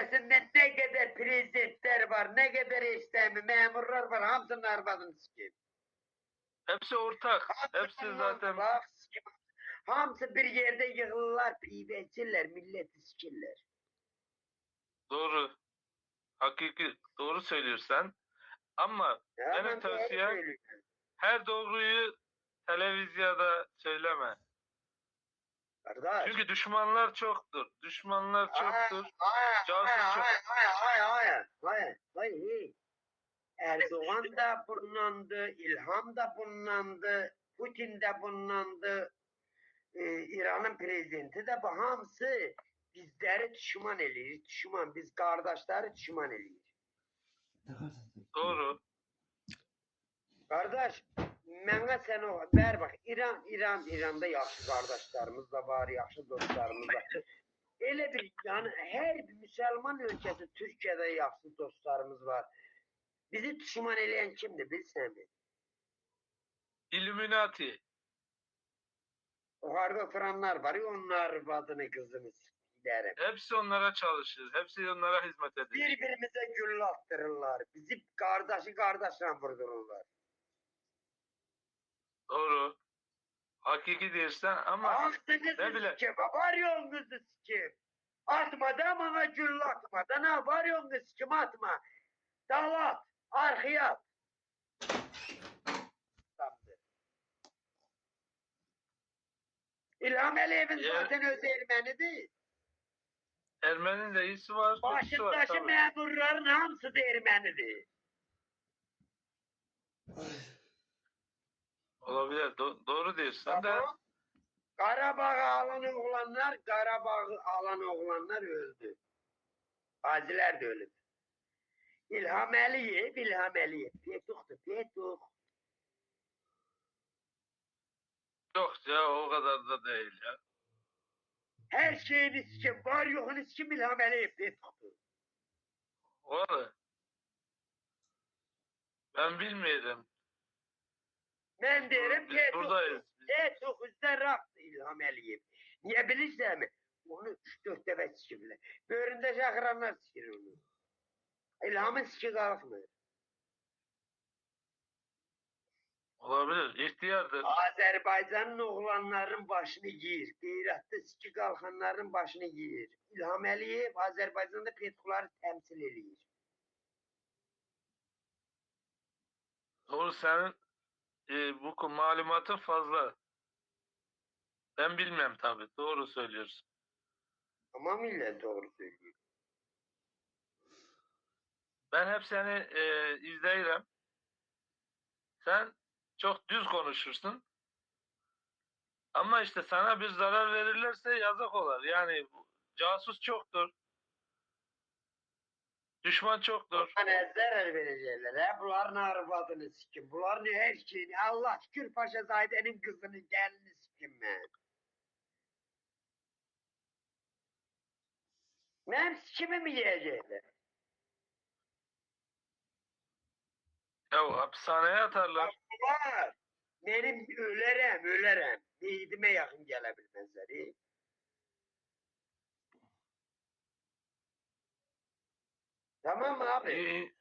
ülkesinde ne kadar prezidentler var, ne kadar işlemi memurlar var, hamısının arvadını sikeyim. Hepsi ortak. Hepsi zaten Bak sikeyim. Hamısı bir yerde yığılırlar, pibe içirler, milleti sikirler. doğru. Hakiki doğru söylüyorsun. Ama Ya benim ben doğru tavsiyem söylüyorum. her doğruyu televizyonda söyleme. Kardeş. Çünkü düşmanlar çoktur. Düşmanlar çoktur. Casus çok. Hayır. Erdoğan da bunlandı, İlham da bunlandı, Putin de bunlandı, İran'ın prezidenti de bu hamısı bizleri düşman eləyir, düşman, biz kardeşleri düşman eləyir. Doğru. Kardeş, mənə sen o, ver bak, İran'da yaxşı kardeşlerimiz de var, yaxşı dostlarımız da. Elə bir, yani her bir Müslüman ülkesi, Türkiye'de yaxşı dostlarımız var. Bizi düşman eləyən kimdir, bilsən mi? Illuminati. Yukarıda oturanlar var ya, onlar adını kızını silerim. Hepsi onlara çalışır. Hepsi onlara hizmet ediyor. Birbirimize gül attırırlar. Bizi kardeşle vurdururlar. Doğru. Hakiki dersen ama ne bile. Sikim, var yolunuzu sikim. Atma da bana gül atma da, ne var yolunuzu sikim, atma. Dalat, arkaya at. İlham Aliyev'in zaten öz Ermenidir. Ermeni'nin de iyisi var, kötüsü var. Başındaki memurların hamısı da Ermenidir. Olabilir. Doğru diyorsun da. Qarabağ alan oğlanlar öldü. Gaziler de öldü. İlham Əliyev. Petuh. Yok ya o kadar da değil ya. Her şeyini sikim, var yoxunu sikim İlham Əliyev Petuh'dur. Vallahi. Ben bilmiyorum. Ben derim Biz buradayız. Petuh üzdən raktı İlham Əliyev. Niye bilirsən mi? Onu 3-4 dəfə sikirlər. Böğründə şakıranlar sikir onu. İlhamın siki qalxmır. Olabilir. İhtiyardır. Azerbaycan'ın oğlanların başını yiyir. Qeyrətli siki qalxanların başını yiyir. İlham Əliyev Azerbaycan'da Petuhları temsil ediyor. Doğru senin bu malumatın fazla. Ben bilmem tabii. Doğru söylüyorsun. Tamamıyla doğru söylüyor. Ben hep seni izleyirim. Sen çok düz konuşursun. Ama işte sana bir zarar verirlerse yazık olur. Yani casus çoktur. Düşman çoktur. Bana zarar verecekler. He? Bunların arvadını sikim. Bunların her şeyini. Allah şükür Paşazade'nin kızının gelini sikim ben. Benim sikimi mi yiyecekler? Ya hapishaneye atarlar. Var. Benim ölerem. Beydime yakın gelebilmezler. Tamam mı abi? İyi.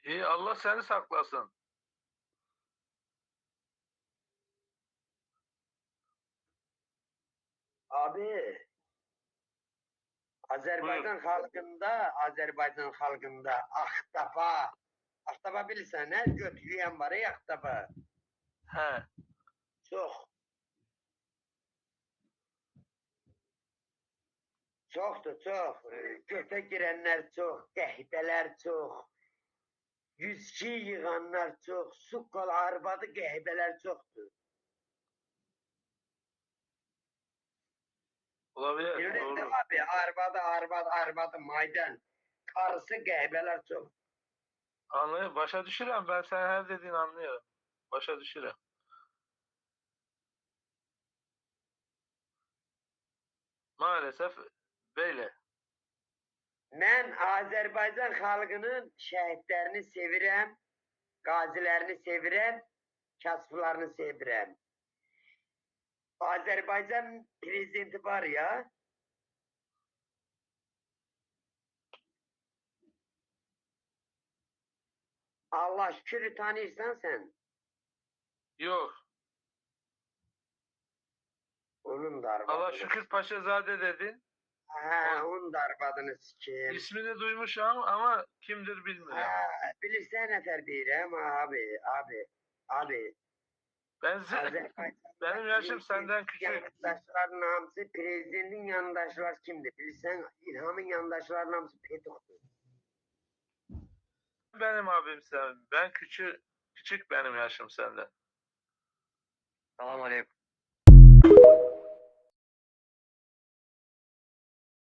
İyi Allah seni saklasın. Abi Azerbaycan halkında Ahtapa bilirsən, nə götürüyen var ya Ahtapa. He. Çok. Çok. Göte girenler çok, qəhbələr çok. Yüzki yığanlar çok, sukkal arbadı qəhbələr çoktur. Olabilir. Bilirsən Doğru. abi, arbadı maydan. Karısı qəhbələr çok. Anlıyorum. Başa düşürəm. Ben sen her dediğini anlıyorum. Başa düşürəm. Maalesef böyle. Mən Azərbaycan xalqının şəhidlərini sevirəm, qazilərini sevirəm, kasıflarını sevirəm. Azərbaycan prezidenti var ya, Allah şükür tanıyorsan sen. Yok. Onun da arvadını. Allah şükür Paşazade dedin. Ha, onun da arvadını sikeyim. İsmini duymuşum ama kimdir bilmiyorum. Ha, bilirsen nefer değilim abi. Ben benim yaşım senden küçük. Yandaşların hamısı prezidentin yandaşları kimdir? Bilirsen İlham'ın yandaşlarının hamısı pedoktur. Benim abim sen. Ben küçük benim yaşım senden. Selam aleyküm.